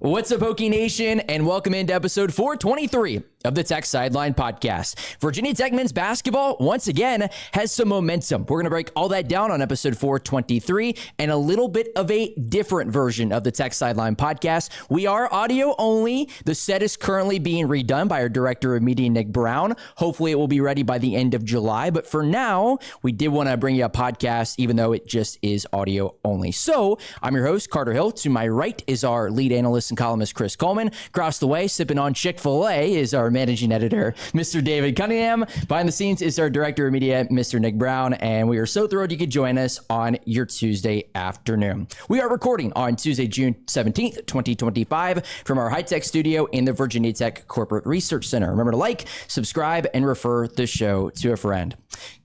What's up, Hokie Nation, and welcome into episode 423 of the Tech Sideline podcast. Virginia Tech men's basketball, once again, has some momentum. We're going to break all that down on episode 423 and a little bit of a different version of the Tech Sideline podcast. We are audio only. The set is currently being redone by our director of media, Nick Brown. Hopefully it will be ready by the end of July. But for now, we did want to bring you a podcast, even though it just is audio only. So I'm your host, Carter Hill. To my right is our lead analyst and columnist, Chris Coleman. Across the way, sipping on Chick-fil-A, is our managing editor, Mr. David Cunningham. Behind the scenes is our director of media, Mr. Nick Brown. And we are so thrilled you could join us on your Tuesday afternoon. We are recording on Tuesday, June 17th, 2025 from our high-tech studio in the Virginia Tech Corporate Research Center. Remember to like, subscribe, and refer the show to a friend.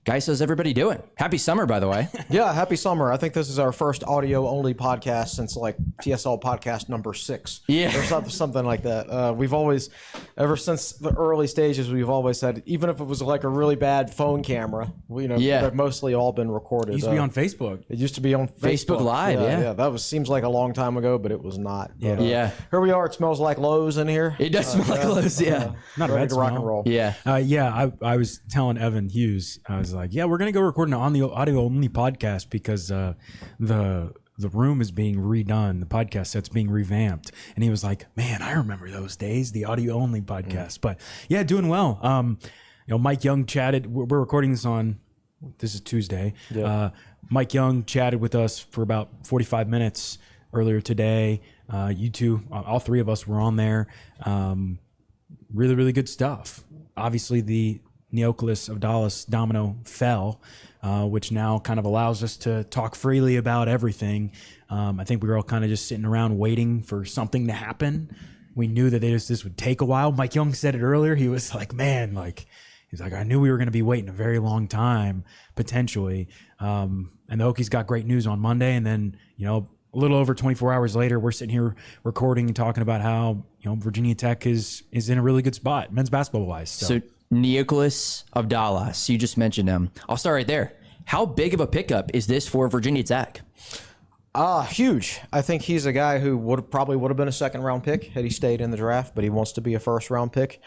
Guys, how's everybody doing? Happy summer, by the way. Yeah, happy summer. I think this is our first audio-only podcast since like TSL podcast number 6. Yeah. Or something like that. We've always, ever since the early stages, we've always said, even if it was like a really bad phone camera, they've mostly all been recorded. It used to be on Facebook. It used to be on Facebook Live, yeah. That seems like a long time ago, but it was not. Yeah. Here we are. It smells like Lowe's in here. It does smell like Lowe's, yeah. Not a ready bad to rock and smell. roll. Yeah. I was telling Evan Hughes, I was like, yeah, we're going to go record an audio only podcast because the room is being redone. The podcast set's being revamped. And he was like, man, I remember those days, the audio only podcast. But yeah, doing well. Mike Young chatted. We're recording this is Tuesday. Yeah. Mike Young chatted with us for about 45 minutes earlier today. You two, all three of us were on there. Really, really good stuff. Obviously, the Neoklis Avdalas domino fell, which now kind of allows us to talk freely about everything. I think we were all kind of just sitting around waiting for something to happen. We knew that this would take a while. Mike Young said it earlier. He was like, he's like, I knew we were going to be waiting a very long time, potentially. And the Hokies got great news on Monday. And then, a little over 24 hours later, we're sitting here recording and talking about how, Virginia Tech is in a really good spot, men's basketball-wise. So Neoklis Avdalas, you just mentioned him. I'll start right there. How big of a pickup is this for Virginia Tech? Huge. I think he's a guy who probably would have been a second-round pick had he stayed in the draft, but he wants to be a first-round pick.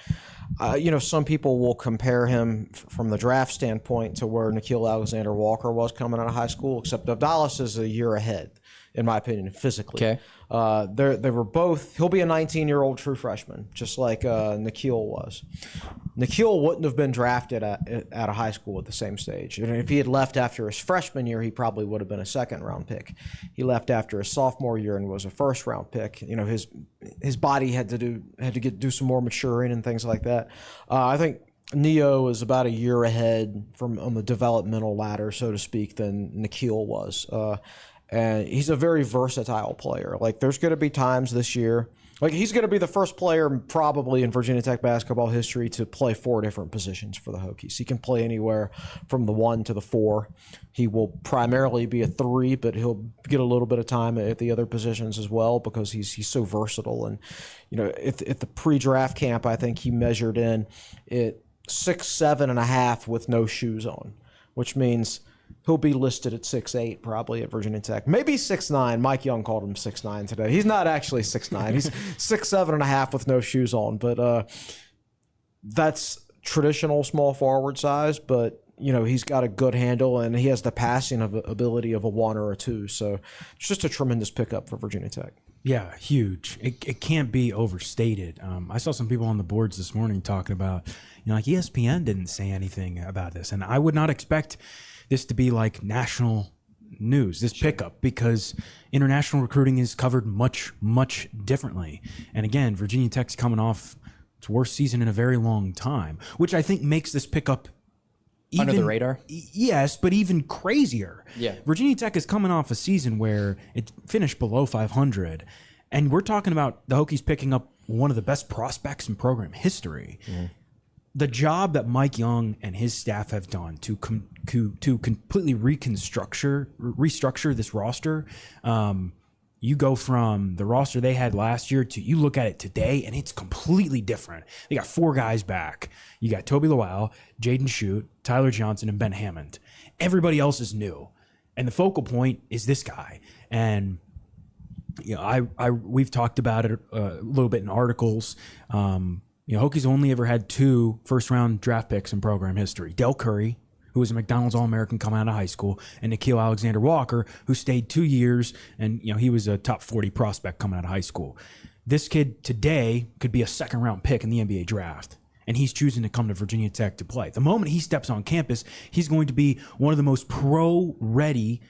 Some people will compare him from the draft standpoint to where Nickeil Alexander-Walker was coming out of high school, except Avdalas is a year ahead, in my opinion, physically. Okay. They were both. He'll be a 19-year-old true freshman, just like Nickeil was. Nickeil wouldn't have been drafted out of high school at the same stage. And if he had left after his freshman year, he probably would have been a second-round pick. He left after his sophomore year and was a first-round pick. His body had to do some more maturing and things like that. I think Neo is about a year ahead on the developmental ladder, so to speak, than Nickeil was. And he's a very versatile player. Like, there's going to be times this year, like he's going to be the first player probably in Virginia Tech basketball history to play 4 different positions for the Hokies. He can play anywhere from the 1 to the 4. He will primarily be a 3, but he'll get a little bit of time at the other positions as well because he's so versatile. And, at the pre-draft camp, I think he measured in at 6'7.5" with no shoes on, which means he'll be listed at 6'8" probably at Virginia Tech. Maybe 6'9". Mike Young called him 6'9" today. He's not actually 6'9". He's 6'7.5" with no shoes on. But that's traditional small forward size. But, he's got a good handle and he has the passing ability of a 1 or a 2. So it's just a tremendous pickup for Virginia Tech. Yeah, huge. It can't be overstated. I saw some people on the boards this morning talking about, like ESPN didn't say anything about this. And I would not expect this to be like national news, this pickup, because international recruiting is covered much, much differently. And again, Virginia Tech's coming off its worst season in a very long time, which I think makes this pickup under the radar. Yes, but even crazier. Yeah. Virginia Tech is coming off a season where it finished below 500. And we're talking about the Hokies picking up one of the best prospects in program history. Mm-hmm. The job that Mike Young and his staff have done to completely restructure this roster, you go from the roster they had last year to you look at it today, and it's completely different. They got 4 guys back. You got Toby Lowell, Jaden Shute, Tyler Johnson, and Ben Hammond. Everybody else is new, and the focal point is this guy. And we've talked about it a little bit in articles. Hokies only ever had 2 first-round draft picks in program history. Del Curry, who was a McDonald's All-American coming out of high school, and Nikhil Alexander-Walker, who stayed 2 years, and he was a top 40 prospect coming out of high school. This kid today could be a second-round pick in the NBA draft, and he's choosing to come to Virginia Tech to play. The moment he steps on campus, he's going to be one of the most pro-ready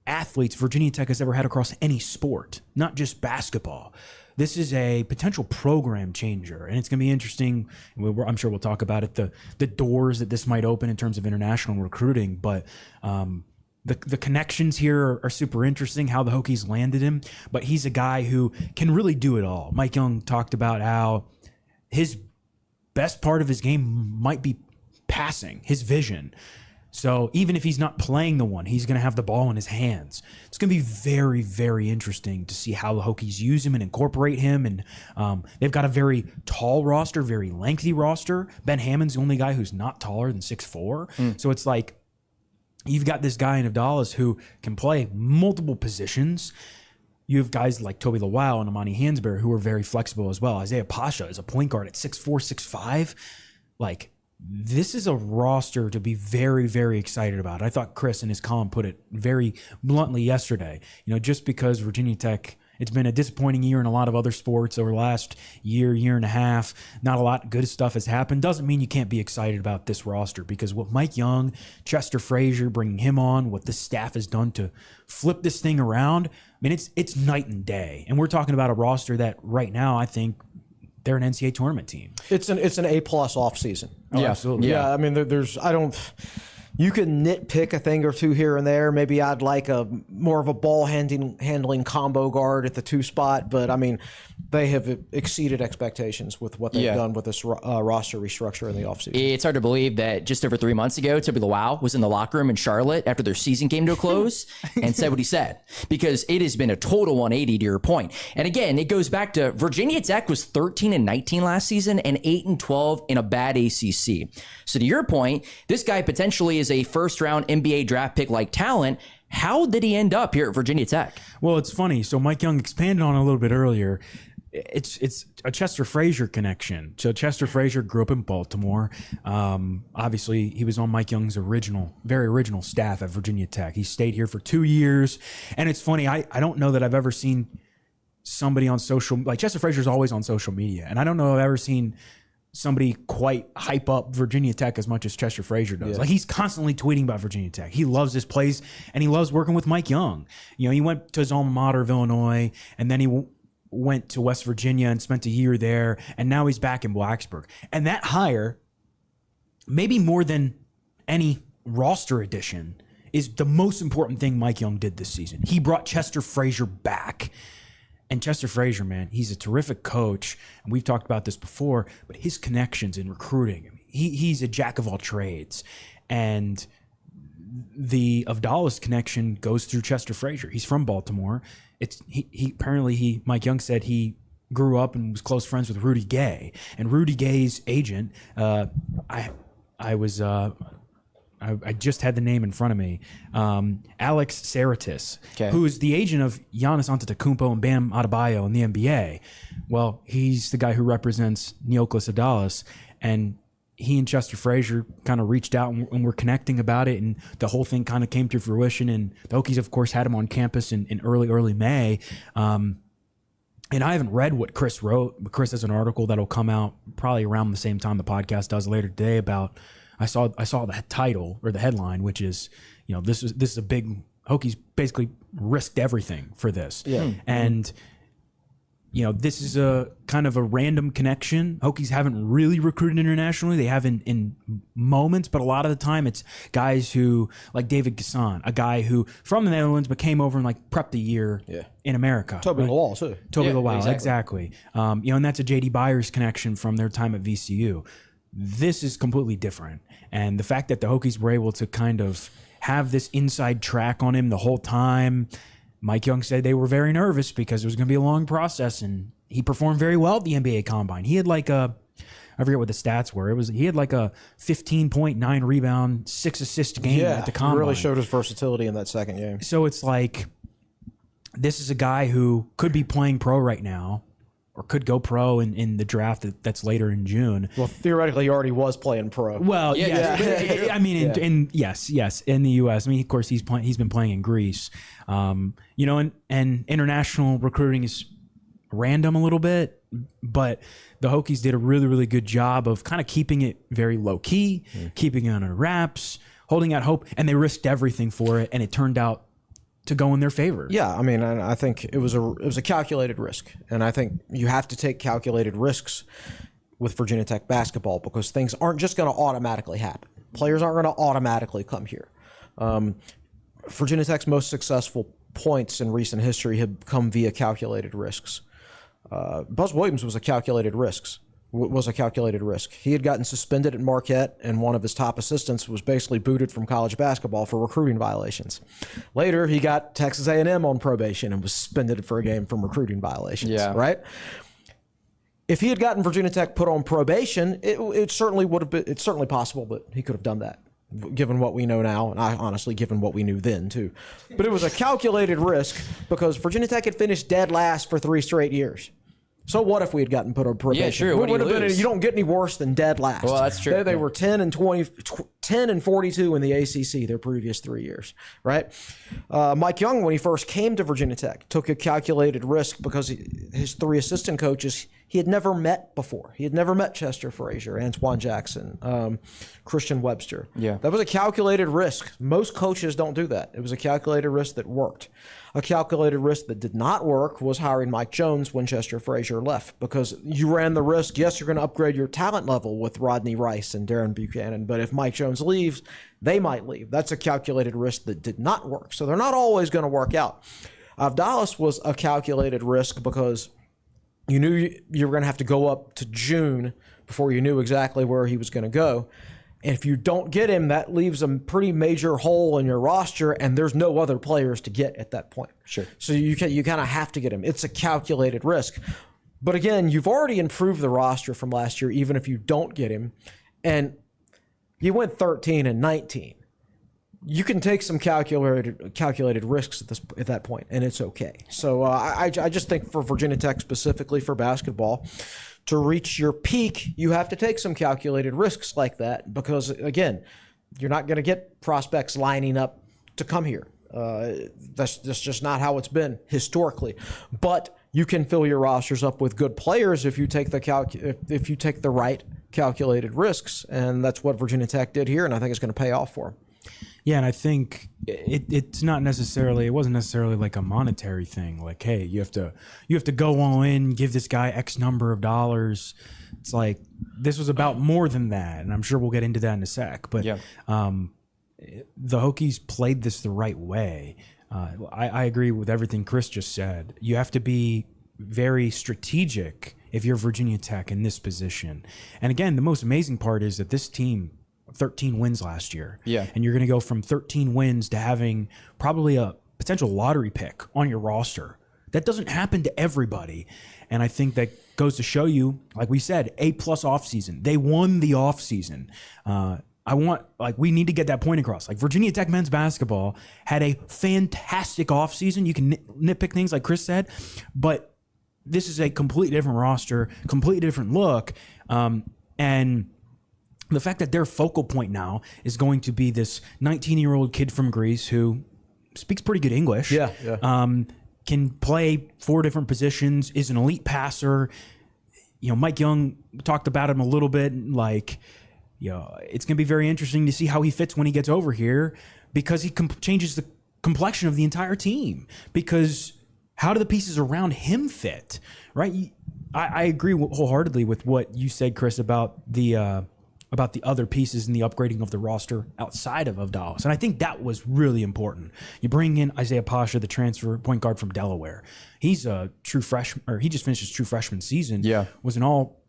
athletes Virginia Tech has ever had across any sport, not just basketball. This is a potential program changer, and it's going to be interesting. I'm sure we'll talk about it, the doors that this might open in terms of international recruiting, but the connections here are super interesting, how the Hokies landed him, but he's a guy who can really do it all. Mike Young talked about how his best part of his game might be passing, his vision. So even if he's not playing the one, he's going to have the ball in his hands. It's going to be very, very interesting to see how the Hokies use him and incorporate him. And they've got a very tall roster, very lengthy roster. Ben Hammond's the only guy who's not taller than 6'4". So it's like you've got this guy in Avdalas who can play multiple positions. You have guys like Toby Lawal and Amani Hansberry who are very flexible as well. Isaiah Pasha is a point guard at 6'4", 6'5". Like, this is a roster to be very, very excited about. I thought Chris in his column put it very bluntly yesterday. Just because Virginia Tech, it's been a disappointing year in a lot of other sports over the last year and a half. Not a lot of good stuff has happened. Doesn't mean you can't be excited about this roster, because what Mike Young, Chester Frazier, bringing him on, what this staff has done to flip this thing around, I mean, it's night and day. And we're talking about a roster that right now, I think, they're an NCAA tournament team. It's an A+ off season. Oh, yeah, absolutely. Yeah, I mean, you can nitpick a thing or two here and there. Maybe I'd like more of a ball handling combo guard at the 2 spot, but I mean, they have exceeded expectations with what they've done with this roster restructure in the offseason. It's hard to believe that just over 3 months ago, Toby Lawal was in the locker room in Charlotte after their season came to a close and said what he said, because it has been a total 180 to your point. And again, it goes back to Virginia Tech was 13-19 last season and 8-12 in a bad ACC. So to your point, this guy potentially is a first-round NBA draft pick like talent. How did he end up here at Virginia Tech? Well, it's funny. So Mike Young expanded on it a little bit earlier. It's a Chester Frazier connection. So Chester Frazier grew up in Baltimore. Obviously, he was on Mike Young's very original staff at Virginia Tech. He stayed here for 2 years. And it's funny, I don't know that I've ever seen somebody on Chester Frazier's always on social media. And I don't know if I've ever seen somebody quite hype up Virginia Tech as much as Chester Frazier does. Like, he's constantly tweeting about Virginia Tech. He loves this place, and he loves working with Mike Young. He went to his alma mater of Illinois, and then he went to West Virginia and spent a year there, and now he's back in Blacksburg. And that hire, maybe more than any roster addition, is the most important thing Mike Young did this season. He brought Chester Frazier back. And Chester Frazier, man, he's a terrific coach, and we've talked about this before, but his connections in recruiting, he's a jack of all trades. And the Avdalas connection goes through Chester Frazier. He's from Baltimore. Mike Young said he grew up and was close friends with Rudy Gay. And Rudy Gay's agent, I just had the name in front of me, Alex Saratis, who is the agent of Giannis Antetokounmpo and Bam Adebayo in the NBA. Well, he's the guy who represents Neoklis Avdalas, and he and Chester Frazier kind of reached out and were connecting about it, and the whole thing kind of came to fruition. And the Hokies, of course, had him on campus in early May. And I haven't read what Chris wrote, but Chris has an article that'll come out probably around the same time the podcast does later today about. I saw the title or the headline, which is, this is a big Hokies basically risked everything for this. Yeah. And this is a kind of a random connection. Hokies haven't really recruited internationally. They have in moments, but a lot of the time it's guys who, like David Gasson, a guy who from the Netherlands but came over and prepped a year in America. Toby Lawal too. Toby Lawal, exactly. And that's a JD Byers connection from their time at VCU. This is completely different. And the fact that the Hokies were able to kind of have this inside track on him the whole time, Mike Young said they were very nervous because it was going to be a long process, and he performed very well at the NBA Combine. He had I forget what the stats were. He had a 15.9 rebound, 6 assist game at the Combine. He really showed his versatility in that second game. So it's this is a guy who could be playing pro right now, or could go pro in the draft that's later in June. Well, theoretically, he already was playing pro. Well, yes. I mean, yes, in the U.S. I mean, of course, he's been playing in Greece. And international recruiting is random a little bit, but the Hokies did a really, really good job of kind of keeping it very low key, keeping it under wraps, holding out hope, and they risked everything for it, and it turned out to go in their favor. Yeah, I mean, I think it was a calculated risk, and I think you have to take calculated risks with Virginia Tech basketball because things aren't just going to automatically happen. Players aren't going to automatically come here. Virginia Tech's most successful points in recent history have come via calculated risks. Buzz Williams was a calculated risk. He had gotten suspended at Marquette, and one of his top assistants was basically booted from college basketball for recruiting violations. Later, he got Texas A&M on probation and was suspended for a game from recruiting violations. Yeah. Right? If he had gotten Virginia Tech put on probation, it certainly would have been. It's certainly possible that he could have done that, given what we know now, and honestly, given what we knew then too. But it was a calculated risk because Virginia Tech had finished dead last for 3 straight years. So what if we had gotten put on probation? Yeah, sure. You don't get any worse than dead last. Well, that's true. They were 10 and 42 in the ACC their previous 3 years, right? Mike Young, when he first came to Virginia Tech, took a calculated risk because his 3 assistant coaches he had never met before. He had never met Chester Frazier, Antoine Jackson, Christian Webster. Yeah. That was a calculated risk. Most coaches don't do that. It was a calculated risk that worked. A calculated risk that did not work was hiring Mike Jones when Chester Frazier left, because you ran the risk, yes, you're going to upgrade your talent level with Rodney Rice and Darren Buchanan, but if Mike Jones leaves, they might leave. That's a calculated risk that did not work. So they're not always going to work out. Avdalas was a calculated risk because you knew you were going to have to go up to June before you knew exactly where he was going to go. And if you don't get him, that leaves a pretty major hole in your roster, and there's no other players to get at that point. Sure. So you kind of have to get him. It's a calculated risk. But again, you've already improved the roster from last year, even if you don't get him. And you went 13 and 19. You can take some calculated risks at that point, and it's okay. So I just think for Virginia Tech specifically for basketball, to reach your peak, you have to take some calculated risks like that because, again, you're not going to get prospects lining up to come here. That's just not how it's been historically. But you can fill your rosters up with good players if you take if you take the right calculated risks, and that's what Virginia Tech did here, and I think it's going to pay off for them. Yeah, and I think it wasn't necessarily like a monetary thing. Like, hey, you have to go all in, give this guy X number of dollars. It's like this was about more than that, and I'm sure we'll get into that in a sec. But the Hokies played this the right way. I agree with everything Chris just said. You have to be very strategic if you're Virginia Tech in this position. And again, the most amazing part is that this team 13 wins last year. Yeah. And you're going to go from 13 wins to having probably a potential lottery pick on your roster. That doesn't happen to everybody. And I think that goes to show you, like we said, A+ offseason. They won the offseason. We need to get that point across. Like Virginia Tech men's basketball had a fantastic offseason. You can nitpick things like Chris said, but this is a completely different roster, completely different look. And the fact that their focal point now is going to be this 19-year-old kid from Greece who speaks pretty good English. Can play 4 different positions, is an elite passer. Mike Young talked about him a little bit. It's going to be very interesting to see how he fits when he gets over here because he changes the complexion of the entire team. Because how do the pieces around him fit, right? I agree wholeheartedly with what you said, Chris, about the other pieces and the upgrading of the roster outside of Avdalas. And I think that was really important. You bring in Isaiah Pasha, the transfer point guard from Delaware. He's a true freshman, or he just finished his true freshman season. Yeah. Was an all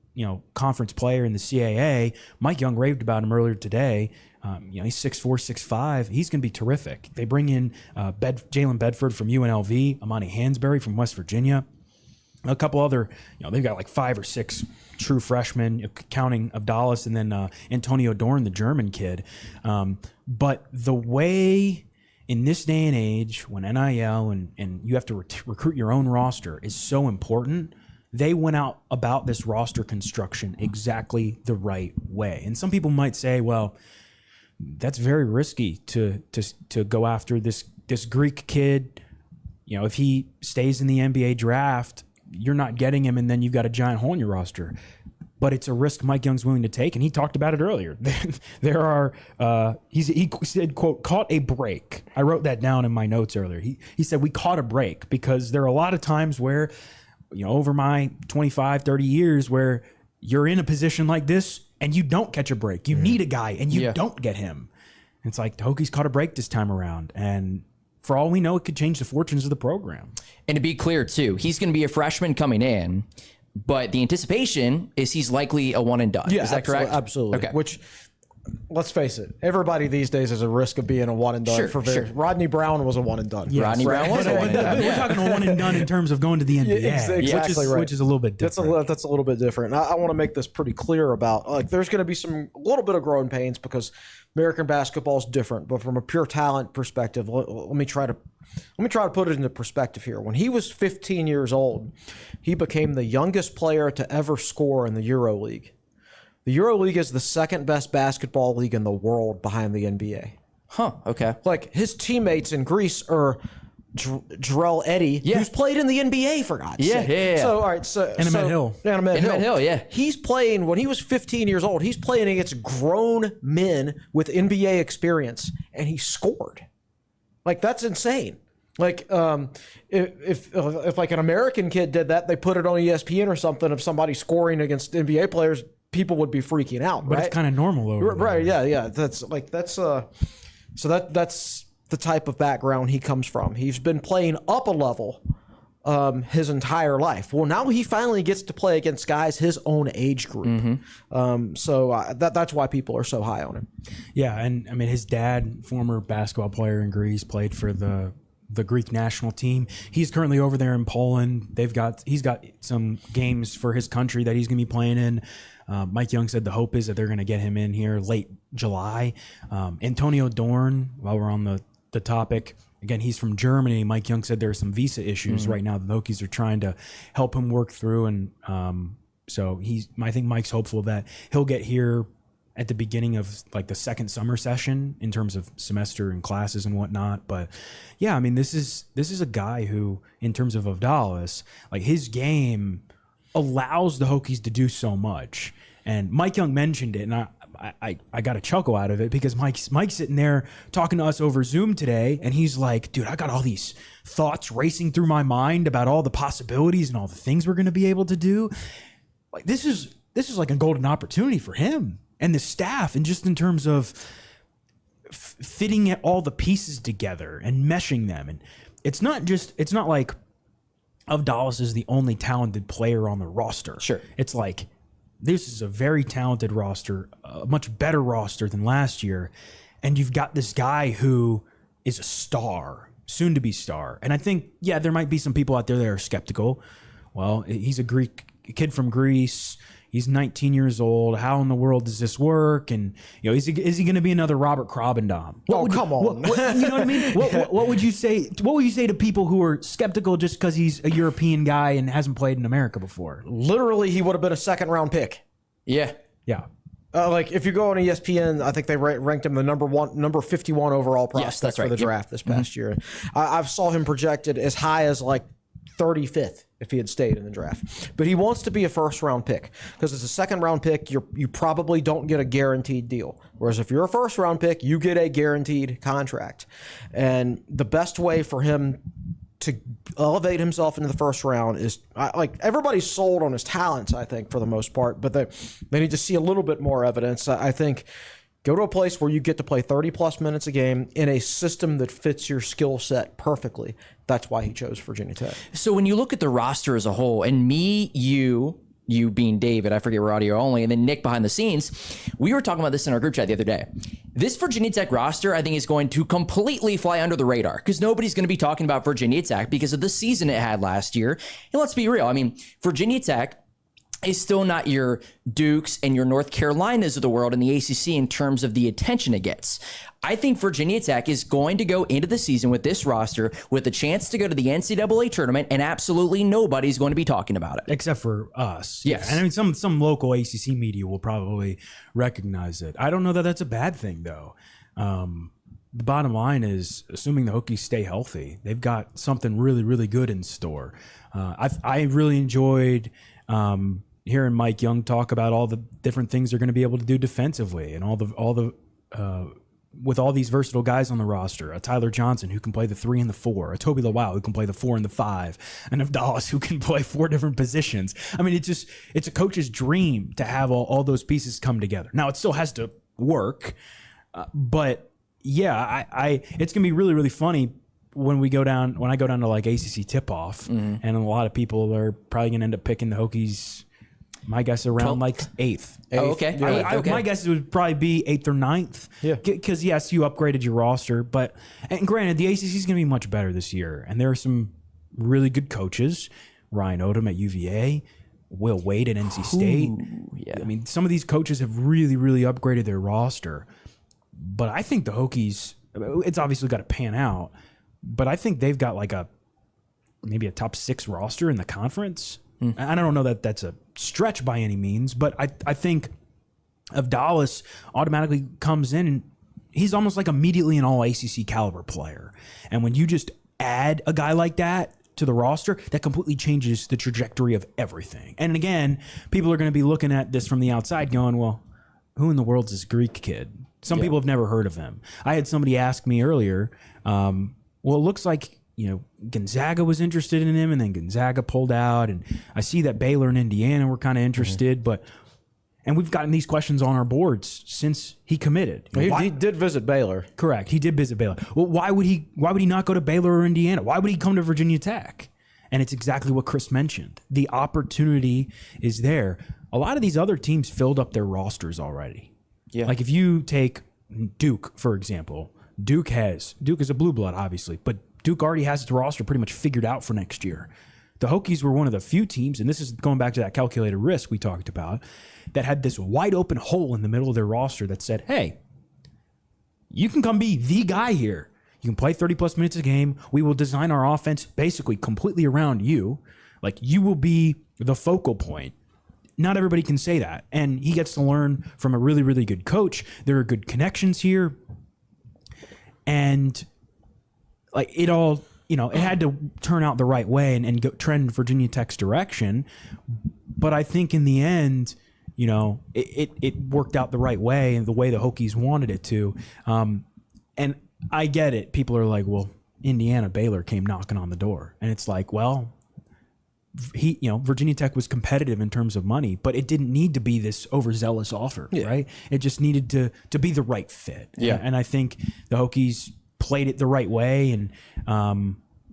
conference player in the CAA. Mike Young raved about him earlier today. He's 6'4", 6'5". He's going to be terrific. They bring in Jalen Bedford from UNLV, Amani Hansberry from West Virginia. A couple other, they've got like 5 or 6 true freshmen, counting Avdalas, and then Antonio Dorn, the German kid. But the way in this day and age, when NIL and you have to recruit your own roster is so important, they went out about this roster construction exactly the right way. And some people might say, well, that's very risky to go after this Greek kid. You know, if he stays in the NBA draft, you're not getting him, and then you've got a giant hole in your roster. But it's a risk Mike Young's willing to take, and he talked about it earlier. There are, he said, quote, caught a break. I wrote that down in my notes earlier. He said, we caught a break because there are a lot of times where, you know, over my 25, 30 years where you're in a position like this and you don't catch a break. You need a guy and you don't get him. It's like the Hokies caught a break this time around, and for all we know, it could change the fortunes of the program. And to be clear, too, he's going to be a freshman coming in, but the anticipation is he's likely a one and done. Yeah, is that correct? Absolutely. Okay. Which, let's face it, everybody these days has a risk of being a one and done. Rodney Brown was a one and done. Yes. Rodney Brown was a one and done. We're talking a one and done in terms of going to the NBA, which is a little bit different. That's a little bit different. I want to make this pretty clear about, like, there's going to be a little bit of growing pains because American basketball is different. But from a pure talent perspective, let me try to put it into perspective here. When he was 15 years old, he became the youngest player to ever score in the EuroLeague. The EuroLeague is the second best basketball league in the world behind the NBA. Huh, okay. Like, his teammates in Greece are Jarrell Eddy, who's played in the NBA, for God's sake. Yeah. So, all right. Ahmed Hill. Ahmed Hill, yeah. He's playing, when he was 15 years old, he's playing against grown men with NBA experience, and he scored. Like, that's insane. Like, if like an American kid did that, they put it on ESPN or something of somebody scoring against NBA players, people would be freaking out, but right? it's kind of normal over right, there. yeah. That's the type of background he comes from. He's been playing up a level his entire life. Well, now he finally gets to play against guys his own age group. So that's why people are so high on him. Yeah, and I mean, his dad, former basketball player in Greece, played for the Greek national team. He's currently over there in Poland. He's got some games for his country that he's going to be playing in. Mike Young said the hope is that they're going to get him in here late July. Antonio Dorn, while we're on the topic, again, he's from Germany. Mike Young said there are some visa issues right now. The Hokies are trying to help him work through, and so I think Mike's hopeful that he'll get here at the beginning of like the second summer session in terms of semester and classes and whatnot. But yeah, I mean, this is a guy who, in terms of Avdalas, like, his game allows the Hokies to do so much. And Mike Young mentioned it, and I got a chuckle out of it because Mike's sitting there talking to us over Zoom today, and he's like, dude, I got all these thoughts racing through my mind about all the possibilities and all the things we're going to be able to do. Like, this is like a golden opportunity for him and the staff, and just in terms of fitting all the pieces together and meshing them. And it's not like Avdalas is the only talented player on the roster. Sure. It's like, this is a very talented roster, a much better roster than last year. And you've got this guy who is a star, soon to be star. And I think, yeah, there might be some people out there that are skeptical. Well, he's a kid from Greece. He's 19 years old. How in the world does this work? And, you know, is he going to be another Robert Krabendam? Come on. You know what I mean? What would you say? What would you say to people who are skeptical just because he's a European guy and hasn't played in America before? Literally, he would have been a second-round pick. Yeah. Like, if you go on ESPN, I think they ranked him the number 51 overall prospect for the draft this past year. I saw him projected as high as like 35th if he had stayed in the draft. But he wants to be a first-round pick because as a second-round pick, you probably don't get a guaranteed deal. Whereas if you're a first-round pick, you get a guaranteed contract. And the best way for him to elevate himself into the first round is, like, everybody's sold on his talents, I think, for the most part, but they need to see a little bit more evidence. I think go to a place where you get to play 30-plus minutes a game in a system that fits your skill set perfectly. That's why he chose Virginia Tech. So when you look at the roster as a whole, and me, you being David, I forget we're audio only, and then Nick behind the scenes, we were talking about this in our group chat the other day. This Virginia Tech roster, I think, is going to completely fly under the radar because nobody's going to be talking about Virginia Tech because of the season it had last year. And let's be real. I mean, Virginia Tech is still not your Dukes and your North Carolinas of the world in the ACC in terms of the attention it gets. I think Virginia Tech is going to go into the season with this roster with a chance to go to the NCAA tournament, and absolutely nobody's going to be talking about it. Except for us. Yes. And I mean, some local ACC media will probably recognize it. I don't know that that's a bad thing, though. The bottom line is, assuming the Hokies stay healthy, they've got something really, really good in store. I really enjoyed hearing Mike Young talk about all the different things they're going to be able to do defensively, and all the with all these versatile guys on the roster, a Tyler Johnson who can play the 3 and the 4, a Toby Lawal who can play the 4 and the 5, and Avdalas who can play 4 different positions. I mean, it's a coach's dream to have all those pieces come together. Now, it still has to work, but yeah, it's gonna be really, really funny when I go down to like ACC tip-off, and a lot of people are probably gonna end up picking the Hokies. My guess around like 8th. Oh, okay. Yeah. Okay. My guess would probably be 8th or 9th. Yeah. Because, yes, you upgraded your roster. And granted, the ACC is going to be much better this year. And there are some really good coaches. Ryan Odom at UVA, Will Wade at NC State. Yeah. I mean, some of these coaches have really, really upgraded their roster. But I think the Hokies, it's obviously got to pan out. But I think they've got like maybe a top 6 roster in the conference. I don't know that that's a stretch by any means, but I think Avdalas automatically comes in and he's almost like immediately an all ACC caliber player. And when you just add a guy like that to the roster, that completely changes the trajectory of everything. And again, people are going to be looking at this from the outside going, well, who in the world's this Greek kid? Some people have never heard of him. I had somebody ask me earlier, well, it looks like, Gonzaga was interested in him, and then Gonzaga pulled out. And I see that Baylor and Indiana were kind of interested, and we've gotten these questions on our boards since he committed. He did visit Baylor. Correct. He did visit Baylor. Well, why would he not go to Baylor or Indiana? Why would he come to Virginia Tech? And it's exactly what Chris mentioned. The opportunity is there. A lot of these other teams filled up their rosters already. Yeah. Like if you take Duke, for example, Duke is a blue blood, obviously, but Duke already has its roster pretty much figured out for next year. The Hokies were one of the few teams, and this is going back to that calculated risk we talked about, that had this wide open hole in the middle of their roster that said, hey, you can come be the guy here. You can play 30-plus minutes a game. We will design our offense basically completely around you. Like, you will be the focal point. Not everybody can say that. And he gets to learn from a really, really good coach. There are good connections here. And like it all, it had to turn out the right way and go trend Virginia Tech's direction. But I think in the end, it worked out the right way and the way the Hokies wanted it to. And I get it. People are like, well, Indiana, Baylor came knocking on the door. And it's like, well, Virginia Tech was competitive in terms of money, but it didn't need to be this overzealous offer, right? It just needed to be the right fit. Yeah. And I think the Hokies played it the right way, and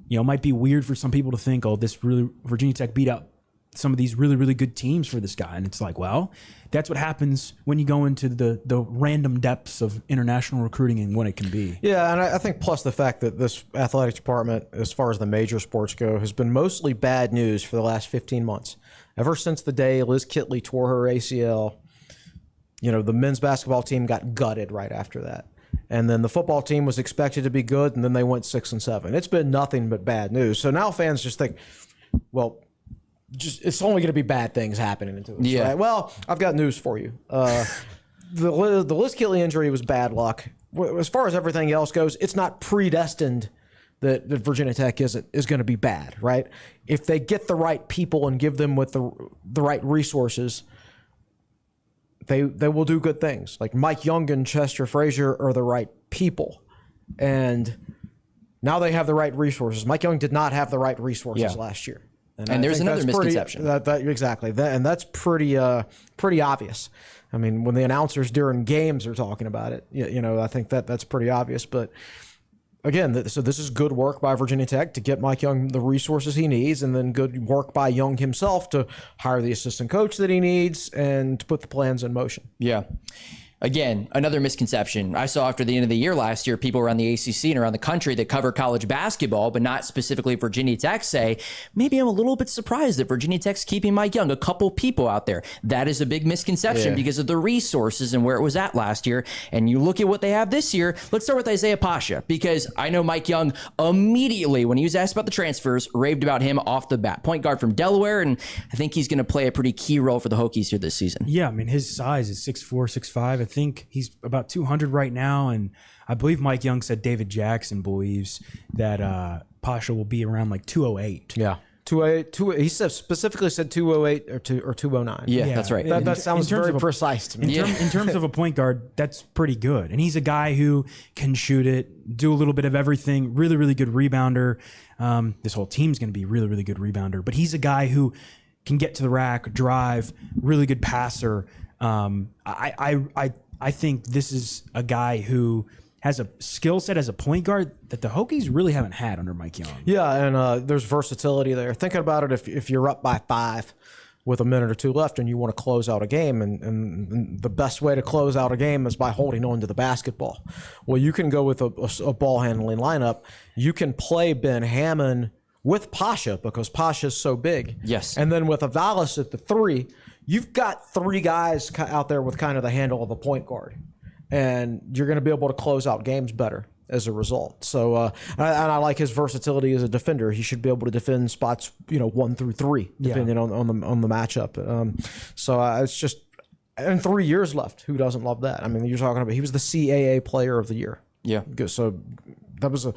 it might be weird for some people to think, oh, Virginia Tech beat out some of these really, really good teams for this guy. And it's like, well, that's what happens when you go into the random depths of international recruiting and what it can be. Yeah, and I think plus the fact that this athletic department, as far as the major sports go, has been mostly bad news for the last 15 months. Ever since the day Liz Kitley tore her ACL, the men's basketball team got gutted right after that. And then the football team was expected to be good, and then they went 6-7. It's been nothing but bad news. So now fans just think, well, it's only going to be bad things happening to us. Yeah. Right? Well, I've got news for you. The Liz Kitley injury was bad luck. As far as everything else goes, it's not predestined that Virginia Tech is going to be bad, right? If they get the right people and give them with the right resources, they will do good things. Like Mike Young and Chester Frazier are the right people, and now they have the right resources. Mike Young did not have the right resources last year. And there's another misconception. Exactly. And that's pretty obvious. I mean, when the announcers during games are talking about it, I think that's pretty obvious. But again, so this is good work by Virginia Tech to get Mike Young the resources he needs, and then good work by Young himself to hire the assistant coach that he needs and to put the plans in motion. Yeah. Again, another misconception I saw after the end of the year last year, people around the ACC and around the country that cover college basketball, but not specifically Virginia Tech, say, maybe I'm a little bit surprised that Virginia Tech's keeping Mike Young. A couple people out there. That is a big misconception because of the resources and where it was at last year. And you look at what they have this year. Let's start with Isaiah Pasha, because I know Mike Young immediately, when he was asked about the transfers, raved about him off the bat. Point guard from Delaware, and I think he's going to play a pretty key role for the Hokies here this season. Yeah, I mean, his size is 6'4", 6'5". I think he's about 200 right now, and I believe Mike Young said David Jackson believes that Pasha will be around like 208. Yeah. 208. He specifically said 208 or 209. Yeah, that's right. That sounds very precise to me. In terms of a point guard, that's pretty good. And he's a guy who can shoot it, do a little bit of everything, really, really good rebounder. This whole team's going to be really, really good rebounder. But he's a guy who can get to the rack, drive, really good passer. I think this is a guy who has a skill set as a point guard that the Hokies really haven't had under Mike Young. Yeah, and there's versatility there. Thinking about it, if you're up by 5 with a minute or 2 left and you want to close out a game, and the best way to close out a game is by holding on to the basketball. Well, you can go with a ball handling lineup. You can play Ben Hammond with Pasha because Pasha's so big. Yes. And then with Avdalas at the 3, you've got 3 guys out there with kind of the handle of a point guard. And you're going to be able to close out games better as a result. So, and I like his versatility as a defender. He should be able to defend spots, 1 through 3, depending on the matchup. So it's just, and 3 years left. Who doesn't love that? I mean, you're talking about, he was the CAA Player of the Year. Yeah. So that was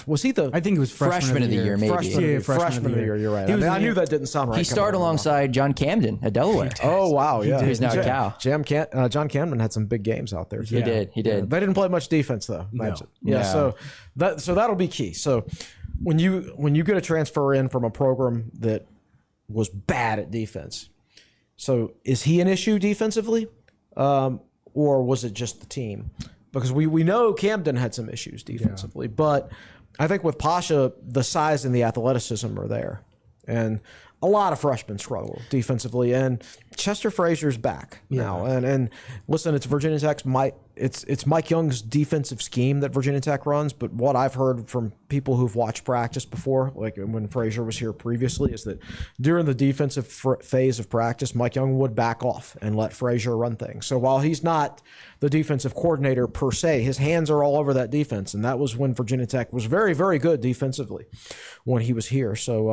was he the? I think it was freshman of the year, maybe. Freshman of the year. You're right. I knew that didn't sound right. He started alongside John Camden at Delaware. Oh wow, yeah. Who's now at Cal. John Camden had some big games out there too. He did. Yeah. They didn't play much defense though. No. Yeah. So that'll be key. So when you get a transfer in from a program that was bad at defense, so is he an issue defensively, or was it just the team? Because we know Camden had some issues defensively, but I think with Pasha, the size and the athleticism are there. And a lot of freshmen struggle defensively. And Chester Frazier's back now. And listen, it's Virginia Tech's it's Mike Young's defensive scheme that Virginia Tech runs. But what I've heard from people who've watched practice before, like when Frazier was here previously, is that during the defensive phase of practice, Mike Young would back off and let Frazier run things. So while he's not the defensive coordinator per se, his hands are all over that defense. And that was when Virginia Tech was very, very good defensively when he was here. So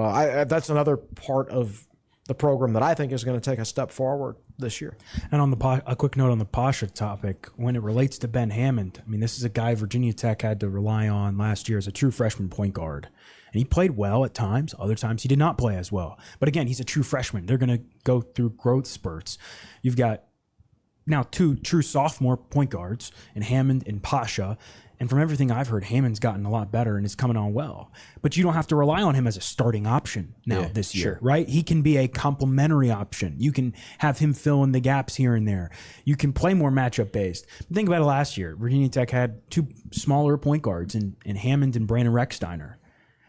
that's another part of the program that I think is going to take a step forward this year. And on a quick note on the Pasha topic, when it relates to Ben Hammond, I mean, this is a guy Virginia Tech had to rely on last year as a true freshman point guard. And he played well at times. Other times he did not play as well. But again, he's a true freshman. They're going to go through growth spurts. You've got now 2 true sophomore point guards in Hammond and Pasha. And from everything I've heard, Hammond's gotten a lot better and is coming on well. But you don't have to rely on him as a starting option now this year, right? He can be a complementary option. You can have him fill in the gaps here and there. You can play more matchup based. Think about it last year. Virginia Tech had 2 smaller point guards in Hammond and Brandon Recksteiner.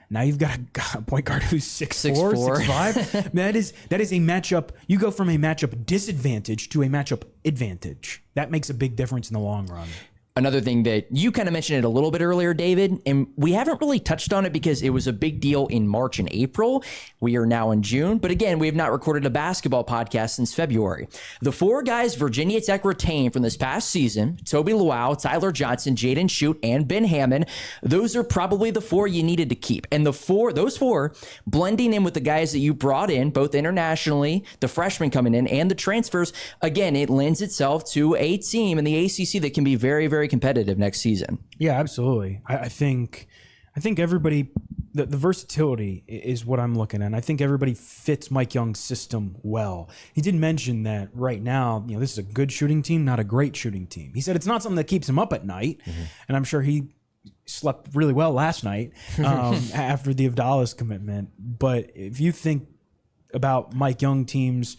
Now you've got a point guard who's 6'4", 6'5". That is a matchup. You go from a matchup disadvantage to a matchup advantage. That makes a big difference in the long run. Another thing that you kind of mentioned it a little bit earlier, David, and we haven't really touched on it because it was a big deal in March and April. We are now in June, but again, we have not recorded a basketball podcast since February. The 4 guys Virginia Tech retained from this past season, Toby Luau, Tyler Johnson, Jaden Shute, and Ben Hammond, those are probably the 4 you needed to keep. And those 4 blending in with the guys that you brought in, both internationally, the freshmen coming in, and the transfers, again, it lends itself to a team in the ACC that can be very, very competitive next season. Yeah, absolutely. I think everybody, the versatility is what I'm looking at. I think everybody fits Mike Young's system well. He did mention that right now, this is a good shooting team, not a great shooting team. He said it's not something that keeps him up at night, and I'm sure he slept really well last night after the Avdalas commitment. But if you think about Mike Young teams,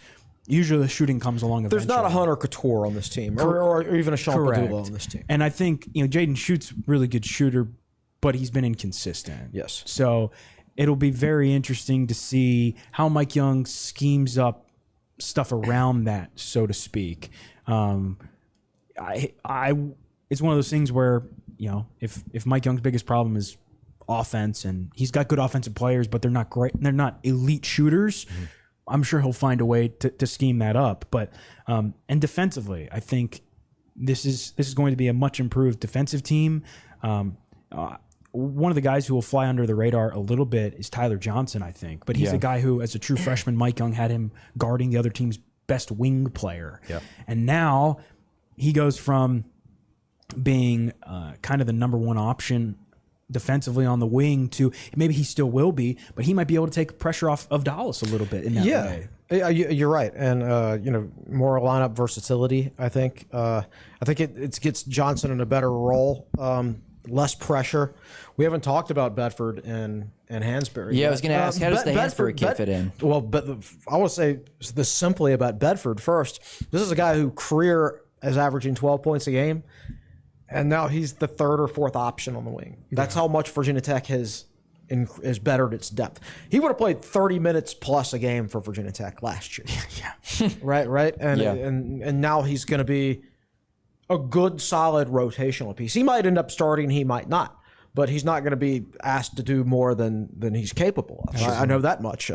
usually the shooting comes along eventually. There's not a Hunter Couture on this team, or even a Sean Padula on this team. And I think Jaden Schute's a really good shooter, but he's been inconsistent. Yes. So it'll be very interesting to see how Mike Young schemes up stuff around that, so to speak. it's one of those things where, if Mike Young's biggest problem is offense, and he's got good offensive players, but they're not great, they're not elite shooters, I'm sure he'll find a way to scheme that up. But and defensively, I think this is going to be a much improved defensive team. One of the guys who will fly under the radar a little bit is Tyler Johnson, I think. But he's a guy who, as a true freshman, Mike Young had him guarding the other team's best wing player. Yeah. And now he goes from being kind of the number one option defensively on the wing to, maybe he still will be, but he might be able to take pressure off of Avdalas a little bit in that way. You're right. And, more lineup versatility, I think. I think it gets Johnson in a better role. Less pressure. We haven't talked about Bedford and Hansberry. Yeah, I was going to ask, how does the Hansberry kid fit in? Well, but I will say this simply about Bedford first. This is a guy who career is averaging 12 points a game, and now he's the third or fourth option on the wing. That's how much Virginia Tech has bettered its depth. He would have played 30 minutes plus a game for Virginia Tech last year. Right? And now he's going to be a good, solid rotational piece. He might end up starting, he might not, but he's not going to be asked to do more than he's capable of. I know that much.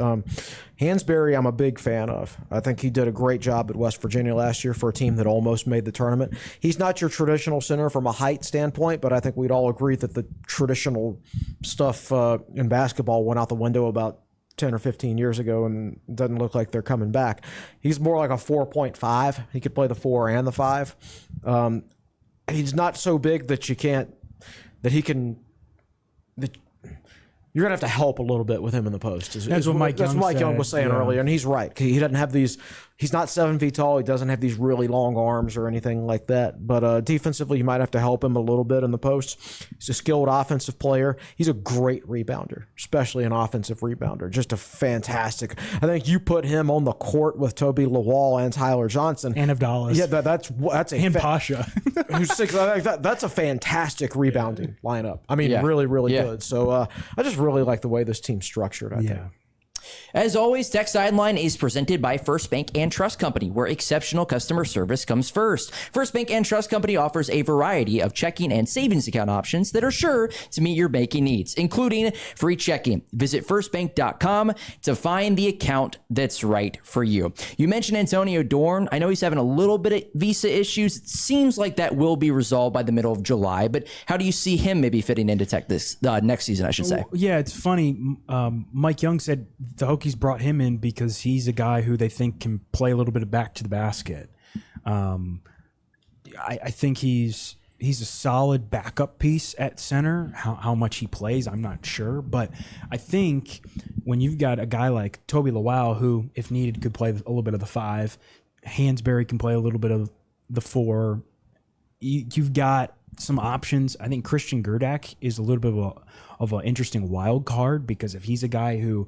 Hansberry, I'm a big fan of. I think he did a great job at West Virginia last year for a team that almost made the tournament. He's not your traditional center from a height standpoint, but I think we'd all agree that the traditional stuff in basketball went out the window about 10 or 15 years ago, and it doesn't look like they're coming back. He's more like a 4.5. He could play the 4 and the 5. He's not so big that you're going to have to help a little bit with him in the post. That's what Mike Young was saying earlier, and he's right. He doesn't have these. He's not 7 feet tall. He doesn't have these really long arms or anything like that. But defensively, you might have to help him a little bit in the post. He's a skilled offensive player. He's a great rebounder, especially an offensive rebounder. Just a fantastic. I think you put him on the court with Toby Lawal and Tyler Johnson and Avdalas. Yeah, that's a and Pasha. Who's 6. That's a fantastic rebounding lineup. I mean, really good. So I just really like the way this team's structured, I think. As always, Tech Sideline is presented by First Bank and Trust Company, where exceptional customer service comes first. First Bank and Trust Company offers a variety of checking and savings account options that are sure to meet your banking needs, including free checking. Visit firstbank.com to find the account that's right for you. You mentioned Antonio Dorn. I know he's having a little bit of visa issues. It seems like that will be resolved by the middle of July, but how do you see him maybe fitting into Tech this next season, I should say? Yeah, it's funny. Mike Young said the Hokies brought him in because he's a guy who they think can play a little bit of back to the basket. I think he's a solid backup piece at center. How much he plays, I'm not sure. But I think when you've got a guy like Toby Lawal, who, if needed, could play a little bit of the 5, Hansberry can play a little bit of the 4, you've got some options. I think Christian Gerdak is a little bit of an interesting wild card, because if he's a guy who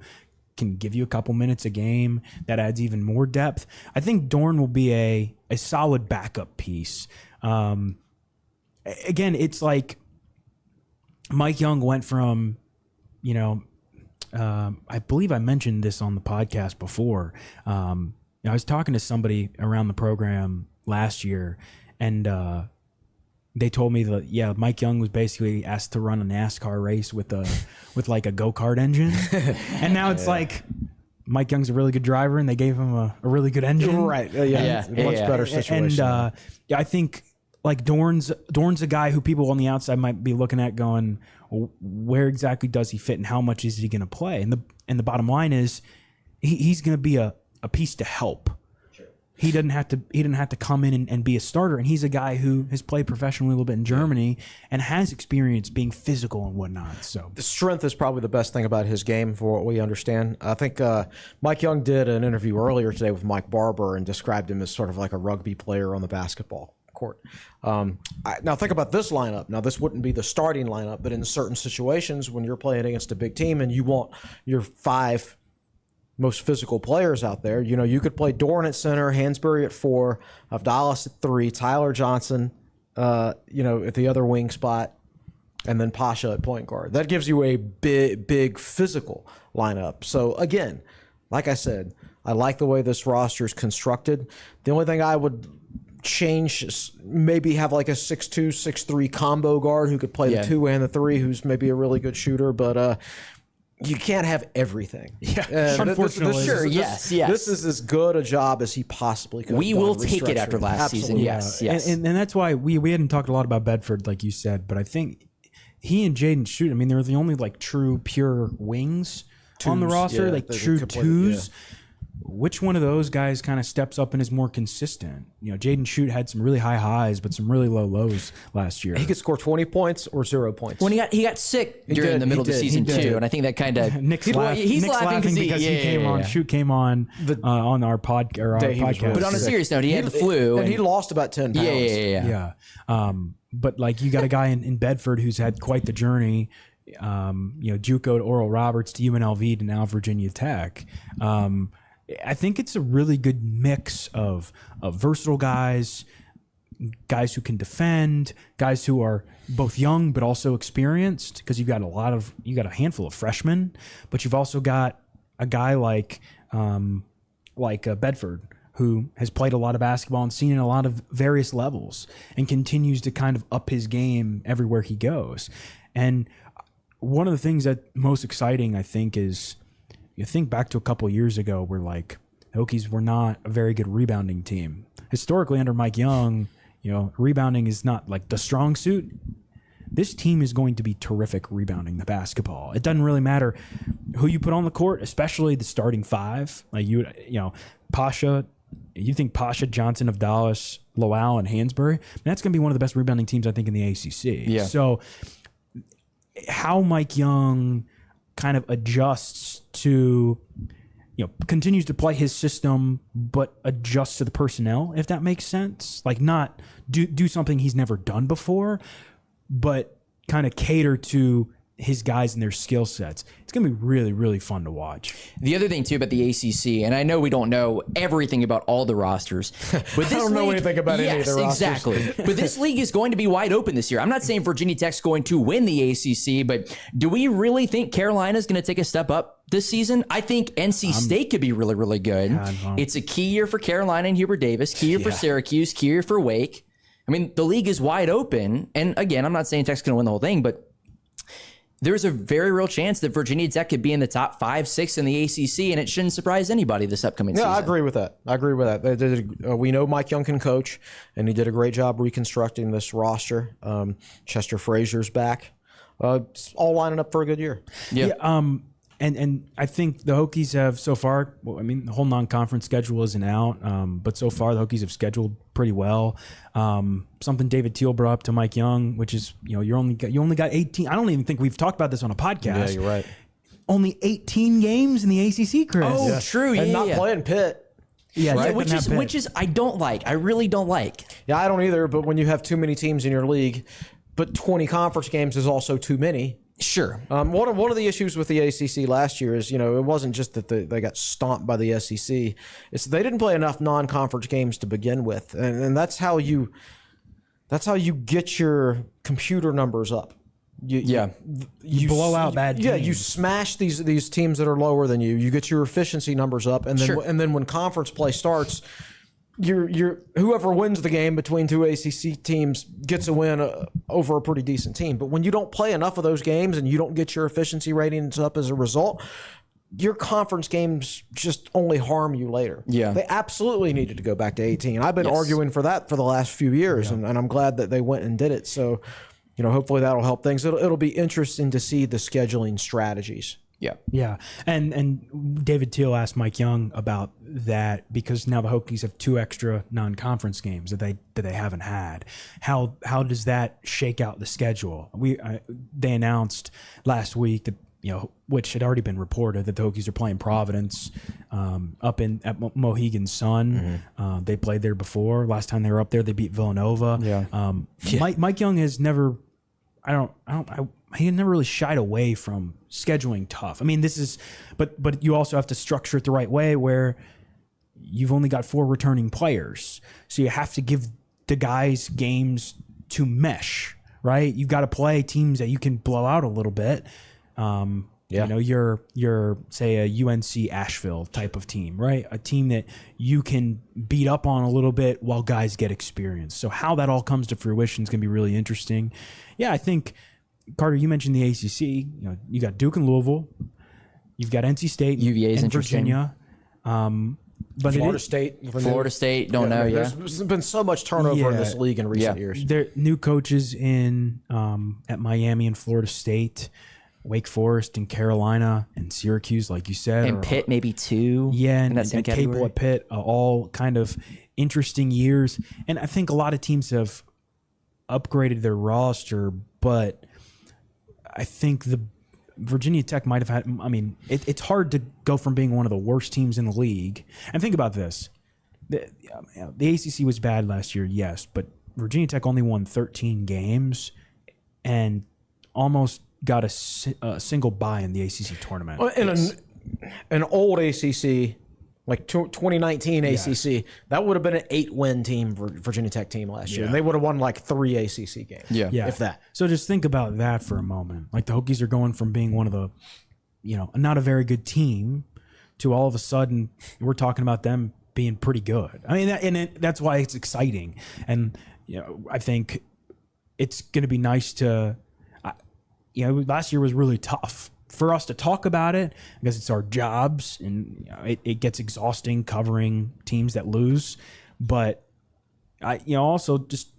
can give you a couple minutes a game, that adds even more depth. I think Dorn will be a solid backup piece. Again, it's like Mike Young went from, I believe I mentioned this on the podcast before. I was talking to somebody around the program last year, and they told me that, Mike Young was basically asked to run a NASCAR race with like a go-kart engine. And now it's like Mike Young's a really good driver, and they gave him a really good engine. Right. Much better situation. And I think like Dorn's a guy who people on the outside might be looking at going, well, where exactly does he fit and how much is he going to play? And the bottom line is he's going to be a piece to help. He didn't have to come in and be a starter, and he's a guy who has played professionally a little bit in Germany and has experience being physical and whatnot. So the strength is probably the best thing about his game, for what we understand. I think Mike Young did an interview earlier today with Mike Barber and described him as sort of like a rugby player on the basketball court. Now think about this lineup. Now this wouldn't be the starting lineup, but in certain situations when you're playing against a big team and you want your 5 most physical players out there, you could play Dorn at center, Hansberry at 4, Avdalas at 3, Tyler Johnson, at the other wing spot, and then Pasha at point guard. That gives you a big physical lineup. So again, like I said, I like the way this roster is constructed. The only thing I would change, maybe have like a 6'2", 6'3" combo guard who could play the 2 and the 3, who's maybe a really good shooter, but you can't have everything. Yeah, unfortunately. This is as good a job as he possibly could. We will take it after last season. Yes. And that's why we hadn't talked a lot about Bedford, like you said, but I think he and Jaden Schutt, I mean, they were the only like true pure wings on the roster, like true twos. Which one of those guys kind of steps up and is more consistent? You know, Jaden Schutt had some really high highs, but some really low lows last year. He could score 20 points or 0 points. When he got sick during the middle of the season too, and I think that kind of Nick's laughing because he came on. Schutt came on our podcast. But on a serious note, he had the flu, and he lost about 10 pounds. Yeah. But like you got a guy in Bedford who's had quite the journey. You know, JUCO to Oral Roberts to UNLV to now Virginia Tech. I think it's a really good mix of versatile guys who can defend, guys who are both young but also experienced, because you've got a handful of freshmen, but you've also got a guy like Bedford who has played a lot of basketball and seen it at a lot of various levels and continues to kind of up his game everywhere he goes. And one of the things that most exciting, I think, is you think back to a couple of years ago where like the Hokies were not a very good rebounding team. Historically under Mike Young, you know, rebounding is not like the strong suit. This team is going to be terrific rebounding the basketball. It doesn't really matter who you put on the court, especially the starting 5. Like Pasha, you think Pasha, Johnson, Avdalas, Lowell, and Hansberry, that's going to be one of the best rebounding teams I think in the ACC. Yeah. So how Mike Young kind of adjusts to, you know, continues to play his system, but adjusts to the personnel, if that makes sense. Like not do something he's never done before, but kind of cater to his guys and their skill sets. It's going to be really, really fun to watch. The other thing, too, about the ACC, and I know we don't know everything about all the rosters, but this I don't know anything about any of the rosters. Exactly. But this league is going to be wide open this year. I'm not saying Virginia Tech's going to win the ACC, but do we really think Carolina's going to take a step up this season? I think NC State could be really, really good. It's a key year for Carolina and Hubert Davis, key year for Syracuse, key year for Wake. I mean, the league is wide open. And again, I'm not saying Tech's going to win the whole thing, but there's a very real chance that Virginia Tech could be in the top 5, 6 in the ACC, and it shouldn't surprise anybody this upcoming season. Yeah, I agree with that. We know Mike Young can coach, and he did a great job reconstructing this roster. Chester Frazier's back. It's all lining up for a good year. Yeah. And I think the Hokies have so far, well, I mean, the whole non-conference schedule isn't out, but so far the Hokies have scheduled pretty well. Something David Teal brought up to Mike Young, which is, you know, you only got 18. I don't even think we've talked about this on a podcast. Yeah, you're right. Only 18 games in the ACC, Chris. Oh, true. And not playing Pitt. Yeah, right? Which is I don't like. I really don't like. Yeah, I don't either. But when you have too many teams in your league, but 20 conference games is also too many. Sure. One of the issues with the ACC last year is, you know, it wasn't just that they got stomped by the SEC. It's they didn't play enough non-conference games to begin with, and that's how you get your computer numbers up. You blow out bad teams. Yeah, you smash these teams that are lower than you. You get your efficiency numbers up, and then when conference play starts, whoever wins the game between two ACC teams gets a win over a pretty decent team. But when you don't play enough of those games and you don't get your efficiency ratings up as a result, your conference games just only harm you later. Yeah. They absolutely needed to go back to 18. I've been arguing for that for the last few years, and I'm glad that they went and did it. So, you know, hopefully that'll help things. It'll be interesting to see the scheduling strategies. Yeah. And David Teal asked Mike Young about that because now the Hokies have 2 extra non-conference games that they haven't had. How does that shake out the schedule? They announced last week that, you know, which had already been reported, that the Hokies are playing Providence up at Mohegan Sun. Mm-hmm. They played there before. Last time they were up there, they beat Villanova. Mike Young has never. He never really shied away from scheduling tough. I mean, but you also have to structure it the right way where you've only got 4 returning players. So you have to give the guys games to mesh, right? You've got to play teams that you can blow out a little bit. Yeah. You know, you're say a UNC Asheville type of team, right? A team that you can beat up on a little bit while guys get experience. So how that all comes to fruition is going to be really interesting. Yeah, I think, Carter, you mentioned the ACC. You know, you got Duke and Louisville. You've got NC State UVA is and interesting. Virginia. But Florida State. Florida State, don't know. Yeah. There's been so much turnover in this league in recent years. There new coaches in at Miami and Florida State, Wake Forest and Carolina and Syracuse, like you said, And Pitt maybe too. yeah, in that and same Cable category. at Pitt, all kind of interesting years. And I think a lot of teams have upgraded their roster, but I think the Virginia Tech might have had. I mean, it's hard to go from being one of the worst teams in the league. And think about this: the ACC was bad last year, yes, but Virginia Tech only won 13 games and almost got a single bye in the ACC tournament. Well, in an old ACC, like 2019 ACC, that would have been an 8-win team, Virginia Tech team last year. And they would have won like 3 ACC games. Yeah. If that. So just think about that for a moment. Like the Hokies are going from being one of the, you know, not a very good team to all of a sudden we're talking about them being pretty good. I mean, that's why it's exciting. And, you know, I think it's going to be nice to, you know, last year was really tough for us to talk about it because it's our jobs and, you know, it gets exhausting covering teams that lose. But also just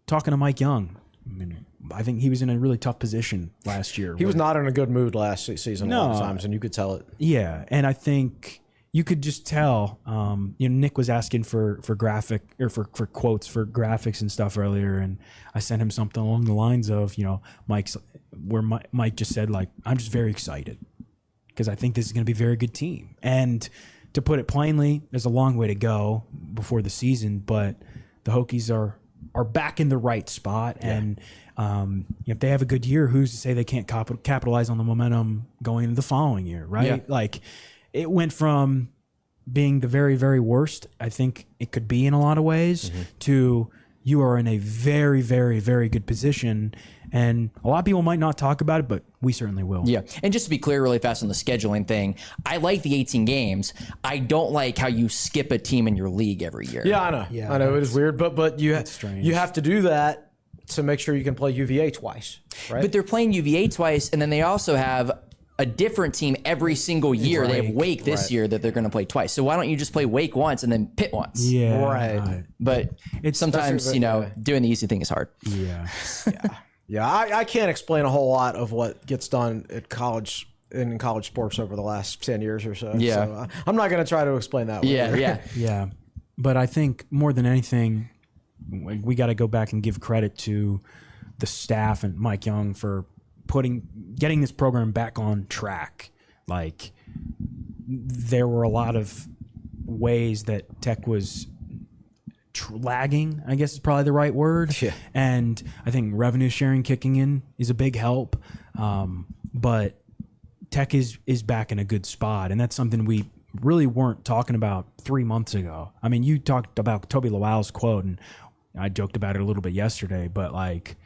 talking to Mike Young, I mean, I think he was in a really tough position last year. He was not in a good mood last season a lot of times, and you could tell it. Yeah, and I think you could just tell. You know, Nick was asking for graphic or for quotes for graphics and stuff earlier, and I sent him something along the lines of, you know, Mike just said, like, I'm just very excited because I think this is going to be a very good team. And to put it plainly, there's a long way to go before the season, but the Hokies are back in the right spot. Yeah. And if they have a good year, who's to say they can't capitalize on the momentum going into the following year, right? Yeah. Like, it went from being the very, very worst, I think it could be in a lot of ways, to you are in a very, very, very good position. And a lot of people might not talk about it, but we certainly will. Yeah. And just to be clear really fast on the scheduling thing, I like the 18 games. I don't like how you skip a team in your league every year. Yeah, I know. Yeah, I know it is weird, but you have to do that to make sure you can play UVA twice, right? But they're playing UVA twice, and then they also have a different team every single year. Right. They have Wake this year that they're going to play twice. So why don't you just play Wake once and then Pitt once? Yeah. Right. But it's sometimes, doing the easy thing is hard. Yeah. Yeah, I can't explain a whole lot of what gets done at college in college sports over the last 10 years or so. Yeah. So I'm not going to try to explain that. Yeah. But I think more than anything, we got to go back and give credit to the staff and Mike Young for getting this program back on track. Like, there were a lot of ways that Tech was lagging, I guess is probably the right word. Yeah. And I think revenue sharing kicking in is a big help. But Tech is back in a good spot, and that's something we really weren't talking about 3 months ago. I mean, you talked about Toby Lawal's quote, and I joked about it a little bit yesterday, but like,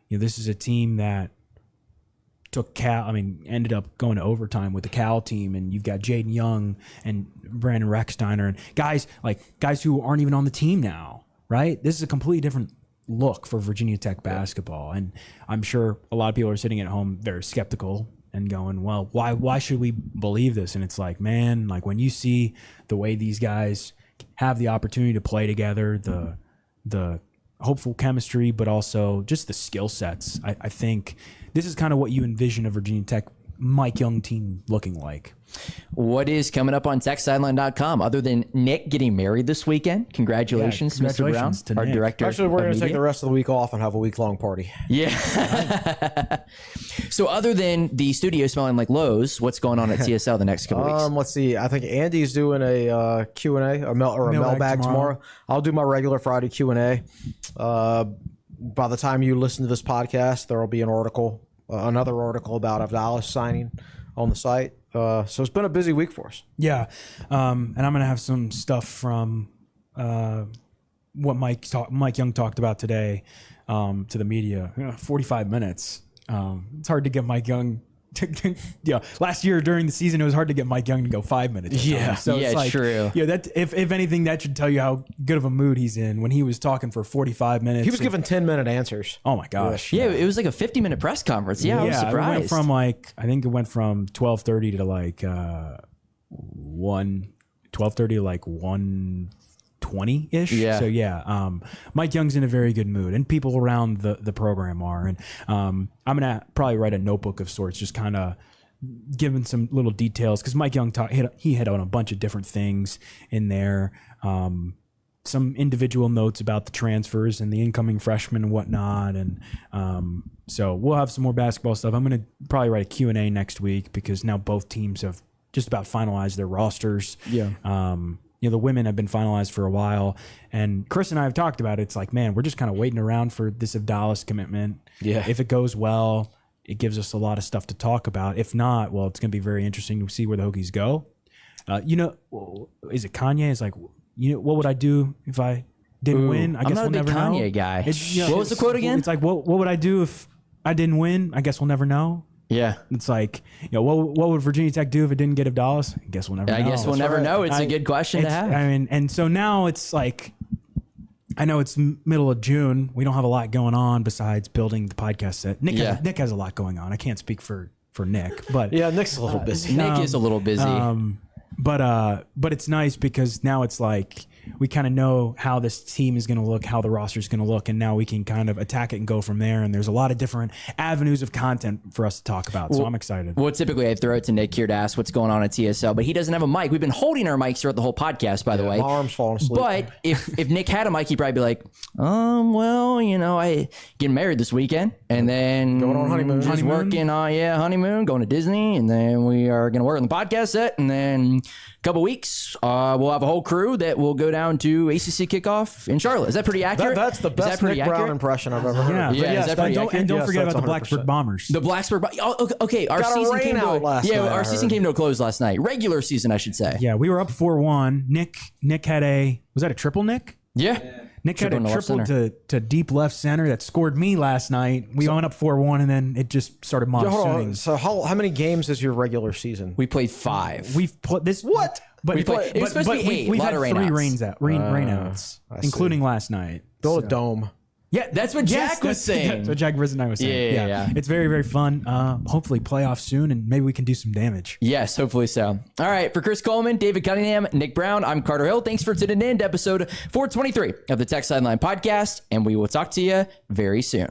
this is a team that ended up going to overtime with the Cal team, and you've got Jaden Young and Brandon Recksteiner and guys who aren't even on the team now, right? This is a completely different look for Virginia Tech basketball, and I'm sure a lot of people are sitting at home, they're skeptical and going, well, why should we believe this? And it's like, man, like when you see the way these guys have the opportunity to play together, the hopeful chemistry, but also just the skill sets, I think this is kind of what you envision a Virginia Tech Mike Young team looking like. What is coming up on TechSideline.com other than Nick getting married this weekend? Congratulations, Mr. Brown, to our Nick. director. Actually, we're going to take media. the rest of the week off and have a week-long party. Yeah. So other than the studio smelling like Lowe's, what's going on at TSL the next couple weeks? Let's see. I think Andy's doing a Q&A, a mailbag tomorrow. I'll do my regular Friday Q&A. By the time you listen to this podcast, there will be another article about Avdalas signing on the site. So it's been a busy week for us. Yeah. And I'm going to have some stuff from what Mike Young talked about today to the media. 45 minutes. It's hard to get Mike Young last year during the season, it was hard to get Mike Young to go 5 minutes. Yeah. So Yeah, it's like, true. That if anything, that should tell you how good of a mood he's in when he was talking for 45 minutes. He was giving 10-minute answers. Oh my gosh. Yeah, it was like a 50-minute press conference. Yeah, I was surprised. It went from like, I think it went from 12:30 to like 12:30 to like 1:20-ish. Yeah. So yeah, Mike Young's in a very good mood, and people around the program are. And I'm gonna probably write a notebook of sorts, just kind of giving some little details, because Mike Young he hit on a bunch of different things in there. Some individual notes about the transfers and the incoming freshmen and whatnot. And so we'll have some more basketball stuff. I'm going to probably write a Q&A next week, because now both teams have just about finalized their rosters. Yeah. The women have been finalized for a while, and Chris and I have talked about it. It's like, man, we're just kind of waiting around for this Avdalas commitment. Yeah. If it goes well, it gives us a lot of stuff to talk about. If not, well, it's going to be very interesting to see where the Hokies go. Is it Kanye? It's like, what would I do if I didn't win? I guess I'm not we'll a big never know. Kanye guy. It's, What was the quote again? It's like, what would I do if I didn't win? I guess we'll never know. Yeah. It's like, what would Virginia Tech do if it didn't get Avdalas? I guess we'll never know. I guess we'll never know. It's a good question to have. I mean, and so now it's like, I know it's middle of June. We don't have a lot going on besides building the podcast set. Nick has a lot going on. I can't speak for Nick, but Yeah, Nick's a little busy. Nick is a little busy. But it's nice because now it's like we kind of know how this team is going to look, how the roster is going to look, and now we can kind of attack it and go from there. And there's a lot of different avenues of content for us to talk about. So I'm excited. Well, typically I throw it to Nick here to ask what's going on at TSL, but he doesn't have a mic. We've been holding our mics throughout the whole podcast, by the way. My arm's falling asleep. But if Nick had a mic, he'd probably be like, I getting married this weekend, and then Going on honeymoon. just working on honeymoon, going to Disney, and then we are going to work on the podcast set, and then a couple weeks we'll have a whole crew that will go down to ACC kickoff in Charlotte. Is that pretty accurate? That's the Is that best pretty Nick Brown accurate? impression I've ever heard. Yeah, Yeah, is that pretty accurate? and don't Yes, forget that's about the Blacksburg 100%. Bombers. The Blacksburg. Okay. Our Got a season rain came out last night, our I season heard. came to a close last night. Regular season, I should say. Yeah, we were up 4-1. Nick had was that a triple, Nick? Yeah. Nick had Triple in a the left triple center. to deep left center that scored me last night. We went up 4-1, and then it just started Hold on. monsooning. So how many games is your regular season? We played 5. We've put this What? But We played- it was supposed to be 8, We've lot had of 3 rainouts. rainouts, including last night. Build a dome. Yeah, That's what Jack was saying. That's what Jack Briz and I was saying. Yeah. It's very, very fun. Hopefully playoff soon, and maybe we can do some damage. Yes, hopefully so. All right, for Chris Coleman, David Cunningham, Nick Brown, I'm Carter Hill. Thanks for tuning in to episode 423 of the Tech Sideline podcast, and we will talk to you very soon.